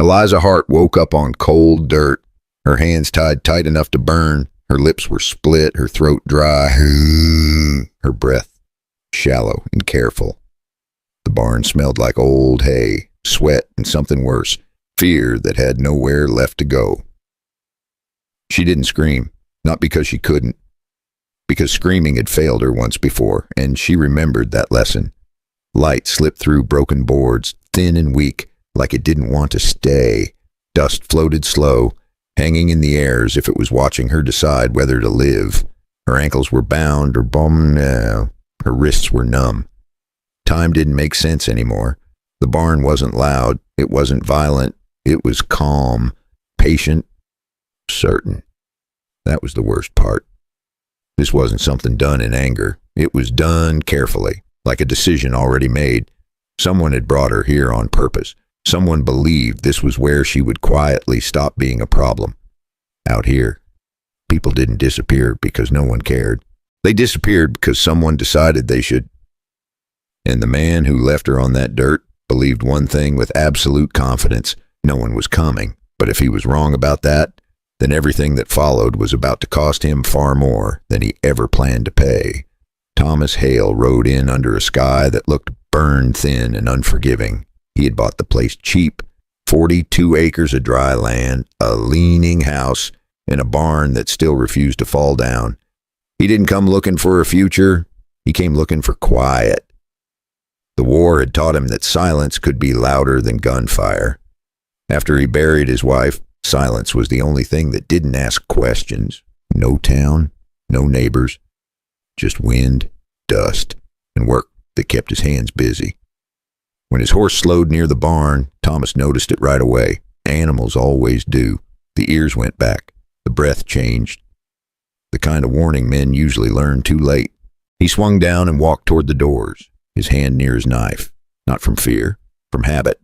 Eliza Hart woke up on cold dirt, her hands tied tight enough to burn, her lips were split, her throat dry, her breath shallow and careful. The barn smelled like old hay, sweat, and something worse, fear that had nowhere left to go. She didn't scream, not because she couldn't, because screaming had failed her once before, and she remembered that lesson. Light slipped through broken boards, thin and weak, like it didn't want to stay. Dust floated slow, hanging in the air as if it was watching her decide whether to live. Her ankles were bound, her wrists were numb. Time didn't make sense anymore. The barn wasn't loud, it wasn't violent, it was calm, patient, certain. That was the worst part. This wasn't something done in anger. It was done carefully, like a decision already made. Someone had brought her here on purpose. Someone believed this was where she would quietly stop being a problem. Out here, people didn't disappear because no one cared. They disappeared because someone decided they should. And the man who left her on that dirt believed one thing with absolute confidence: no one was coming. But if he was wrong about that, then everything that followed was about to cost him far more than he ever planned to pay. Thomas Hale rode in under a sky that looked burned thin and unforgiving. He had bought the place cheap, 42 acres of dry land, a leaning house, and a barn that still refused to fall down. He didn't come looking for a future. He came looking for quiet. The war had taught him that silence could be louder than gunfire. After he buried his wife, silence was the only thing that didn't ask questions. No town, no neighbors, just wind, dust, and work that kept his hands busy. When his horse slowed near the barn, Thomas noticed it right away. Animals always do. The ears went back. The breath changed. The kind of warning men usually learn too late. He swung down and walked toward the doors, his hand near his knife. Not from fear, from habit.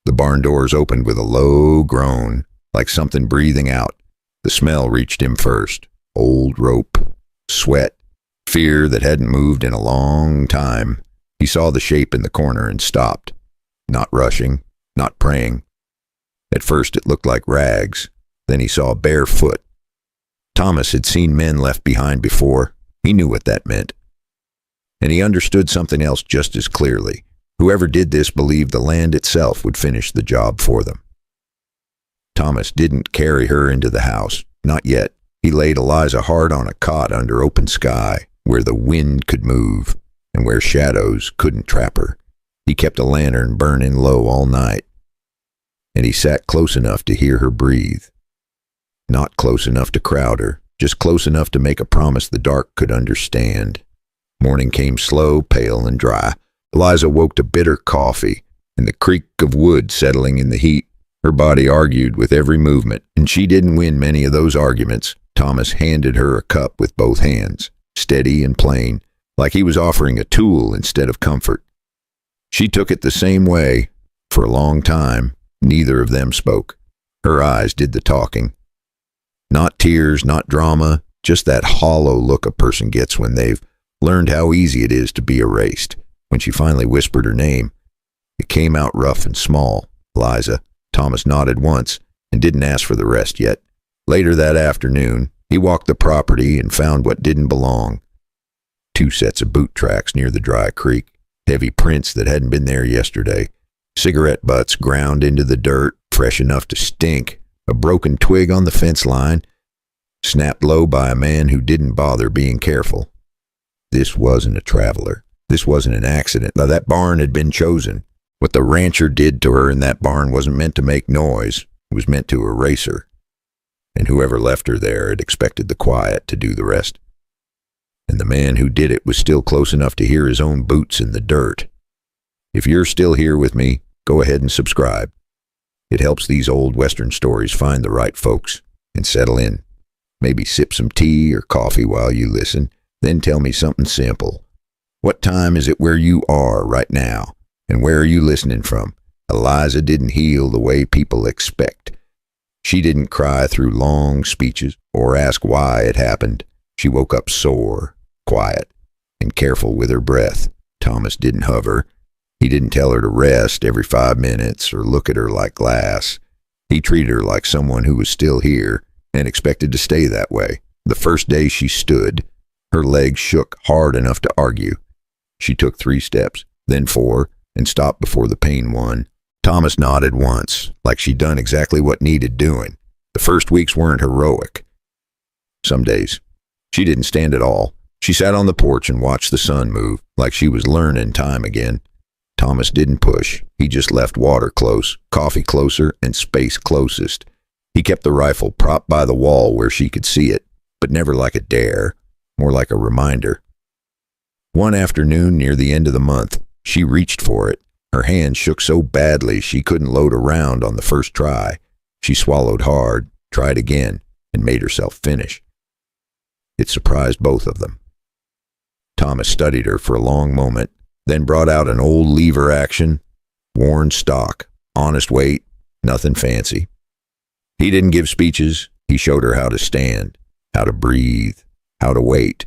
The barn doors opened with a low groan, like something breathing out. The smell reached him first. Old rope, sweat, fear that hadn't moved in a long time. He saw the shape in the corner and stopped. Not rushing, not praying. At first it looked like rags. Then he saw a bare foot. Thomas had seen men left behind before. He knew what that meant. And he understood something else just as clearly. Whoever did this believed the land itself would finish the job for them. Thomas didn't carry her into the house. Not yet. He laid Eliza Hart on a cot under open sky, where the wind could move, and where shadows couldn't trap her. He kept a lantern burning low all night, and he sat close enough to hear her breathe. Not close enough to crowd her, just close enough to make a promise the dark could understand. Morning came slow, pale, and dry. Eliza woke to bitter coffee and the creak of wood settling in the heat. Her body argued with every movement, and she didn't win many of those arguments. Thomas handed her a cup with both hands, steady and plain, like he was offering a tool instead of comfort. She took it the same way. For a long time, neither of them spoke. Her eyes did the talking. Not tears, not drama, just that hollow look a person gets when they've learned how easy it is to be erased. When she finally whispered her name, it came out rough and small. Eliza. Thomas nodded once and didn't ask for the rest yet. Later that afternoon, he walked the property and found what didn't belong. 2 sets of boot tracks near the dry creek, heavy prints that hadn't been there yesterday, cigarette butts ground into the dirt, fresh enough to stink, a broken twig on the fence line, snapped low by a man who didn't bother being careful. This wasn't a traveler. This wasn't an accident. Now, that barn had been chosen. What the rancher did to her in that barn wasn't meant to make noise. It was meant to erase her. And whoever left her there had expected the quiet to do the rest. And the man who did it was still close enough to hear his own boots in the dirt. If you're still here with me, go ahead and subscribe. It helps these old Western stories find the right folks and settle in. Maybe sip some tea or coffee while you listen, then tell me something simple. What time is it where you are right now? And where are you listening from? Eliza didn't heal the way people expect. She didn't cry through long speeches or ask why it happened. She woke up sore, quiet, and careful with her breath. Thomas didn't hover. He didn't tell her to rest every 5 minutes or look at her like glass. He treated her like someone who was still here and expected to stay that way. The first day she stood, her legs shook hard enough to argue. She took 3 steps, then 4, and stopped before the pain won. Thomas nodded once, like she'd done exactly what needed doing. The first weeks weren't heroic. Some days, she didn't stand at all. She sat on the porch and watched the sun move, like she was learning time again. Thomas didn't push. He just left water close, coffee closer, and space closest. He kept the rifle propped by the wall where she could see it, but never like a dare, more like a reminder. One afternoon near the end of the month, she reached for it. Her hand shook so badly she couldn't load a round on the first try. She swallowed hard, tried again, and made herself finish. It surprised both of them. Thomas studied her for a long moment, then brought out an old lever action, worn stock, honest weight, nothing fancy. He didn't give speeches. He showed her how to stand, how to breathe, how to wait.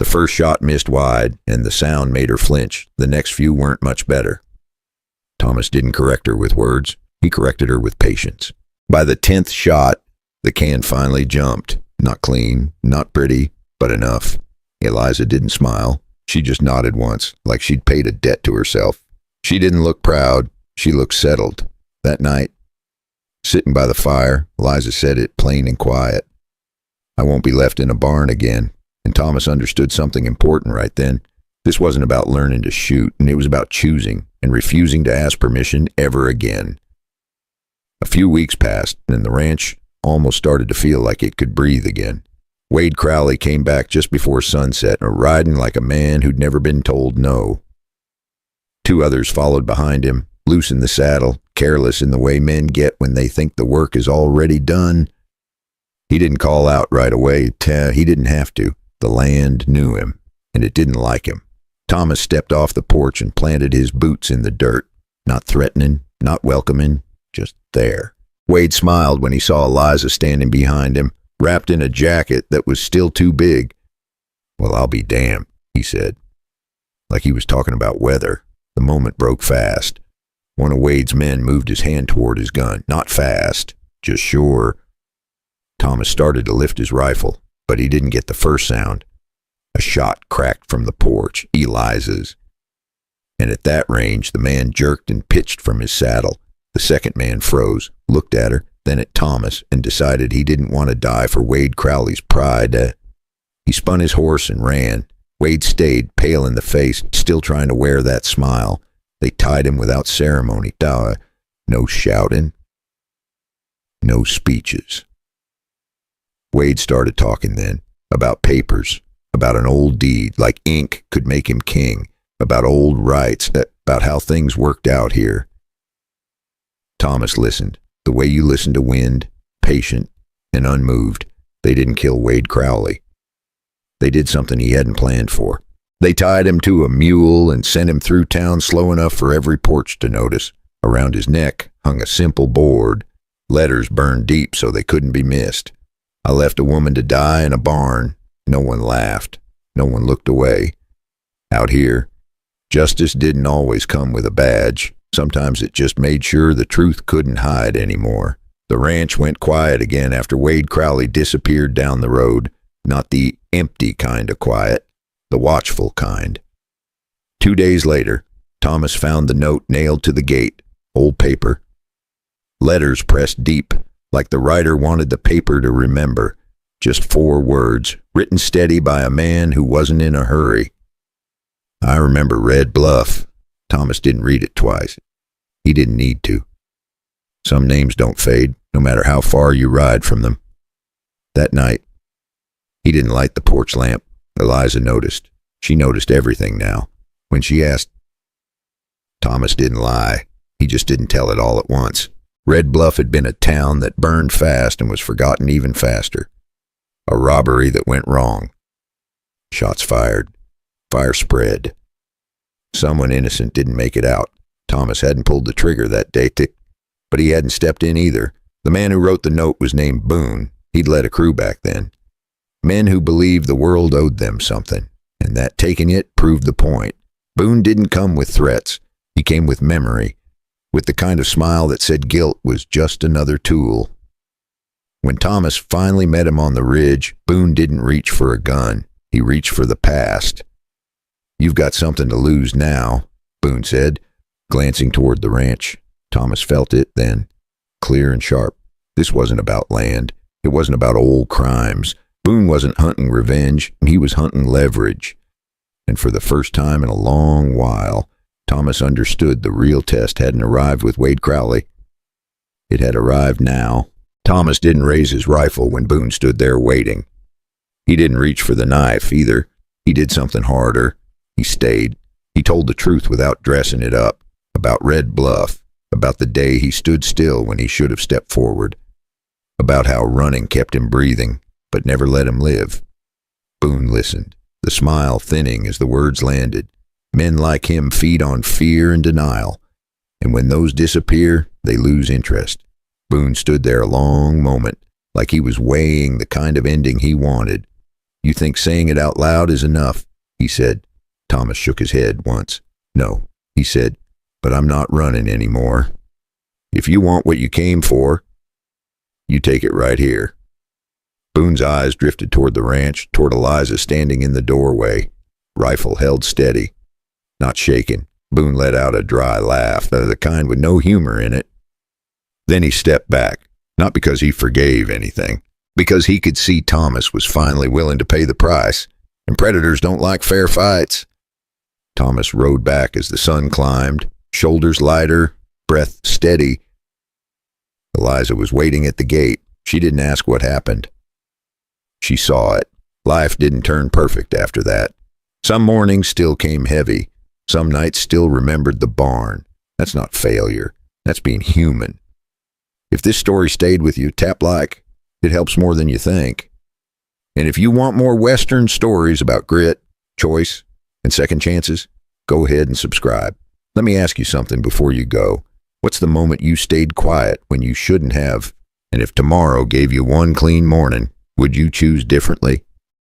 The first shot missed wide, and the sound made her flinch. The next few weren't much better. Thomas didn't correct her with words. He corrected her with patience. By the 10th shot, the can finally jumped. Not clean, not pretty, but enough. Eliza didn't smile. She just nodded once, like she'd paid a debt to herself. She didn't look proud. She looked settled. That night, sitting by the fire, Eliza said it plain and quiet. "I won't be left in a barn again." And Thomas understood something important right then. This wasn't about learning to shoot, and it was about choosing and refusing to ask permission ever again. A few weeks passed, and the ranch almost started to feel like it could breathe again. Wade Crowley came back just before sunset, riding like a man who'd never been told no. 2 others followed behind him, loose in the saddle, careless in the way men get when they think the work is already done. He didn't call out right away. He didn't have to. The land knew him, and it didn't like him. Thomas stepped off the porch and planted his boots in the dirt, not threatening, not welcoming, just there. Wade smiled when he saw Eliza standing behind him, wrapped in a jacket that was still too big. "Well, I'll be damned," he said, like he was talking about weather. The moment broke fast. One of Wade's men moved his hand toward his gun, not fast, just sure. Thomas started to lift his rifle, but he didn't get the first sound. A shot cracked from the porch, Eliza's. And at that range, the man jerked and pitched from his saddle. The second man froze, looked at her, then at Thomas, and decided he didn't want to die for Wade Crowley's pride. He spun his horse and ran. Wade stayed, pale in the face, still trying to wear that smile. They tied him without ceremony. No shouting. No speeches. Wade started talking then, about papers, about an old deed, like ink could make him king, about old rights, about how things worked out here. Thomas listened, the way you listen to wind, patient and unmoved. They didn't kill Wade Crowley. They did something he hadn't planned for. They tied him to a mule and sent him through town slow enough for every porch to notice. Around his neck hung a simple board, letters burned deep so they couldn't be missed. "I left a woman to die in a barn." No one laughed. No one looked away. Out here, justice didn't always come with a badge. Sometimes it just made sure the truth couldn't hide anymore. The ranch went quiet again after Wade Crowley disappeared down the road. Not the empty kind of quiet, the watchful kind. 2 days later, Thomas found the note nailed to the gate, old paper. Letters pressed deep, like the writer wanted the paper to remember. Just 4 words, written steady by a man who wasn't in a hurry. "I remember Red Bluff." Thomas didn't read it twice. He didn't need to. Some names don't fade, no matter how far you ride from them. That night, he didn't light the porch lamp. Eliza noticed. She noticed everything now. When she asked, Thomas didn't lie. He just didn't tell it all at once. Red Bluff had been a town that burned fast and was forgotten even faster. A robbery that went wrong. Shots fired. Fire spread. Someone innocent didn't make it out. Thomas hadn't pulled the trigger that day, but he hadn't stepped in either. The man who wrote the note was named Boone. He'd led a crew back then. Men who believed the world owed them something, and that taking it proved the point. Boone didn't come with threats. He came with memory, with the kind of smile that said guilt was just another tool. When Thomas finally met him on the ridge, Boone didn't reach for a gun. He reached for the past. "You've got something to lose now," Boone said, glancing toward the ranch. Thomas felt it then, clear and sharp. This wasn't about land. It wasn't about old crimes. Boone wasn't hunting revenge. He was hunting leverage. And for the first time in a long while, Thomas understood the real test hadn't arrived with Wade Crowley. It had arrived now. Thomas didn't raise his rifle when Boone stood there waiting. He didn't reach for the knife either. He did something harder. He stayed. He told the truth without dressing it up, about Red Bluff, about the day he stood still when he should have stepped forward, about how running kept him breathing, but never let him live. Boone listened, the smile thinning as the words landed. Men like him feed on fear and denial, and when those disappear, they lose interest. Boone stood there a long moment, like he was weighing the kind of ending he wanted. "You think saying it out loud is enough?" he said. Thomas shook his head once. "No," he said, "but I'm not running anymore. If you want what you came for, you take it right here." Boone's eyes drifted toward the ranch, toward Eliza standing in the doorway, rifle held steady, not shaken. Boone let out a dry laugh, the kind with no humor in it. Then he stepped back, not because he forgave anything, because he could see Thomas was finally willing to pay the price, and predators don't like fair fights. Thomas rode back as the sun climbed, shoulders lighter, breath steady. Eliza was waiting at the gate. She didn't ask what happened. She saw it. Life didn't turn perfect after that. Some mornings still came heavy. Some nights still remembered the barn. That's not failure. That's being human. If this story stayed with you, tap like. It helps more than you think. And if you want more Western stories about grit, choice, and second chances, go ahead and subscribe. Let me ask you something before you go. What's the moment you stayed quiet when you shouldn't have? And if tomorrow gave you one clean morning, would you choose differently?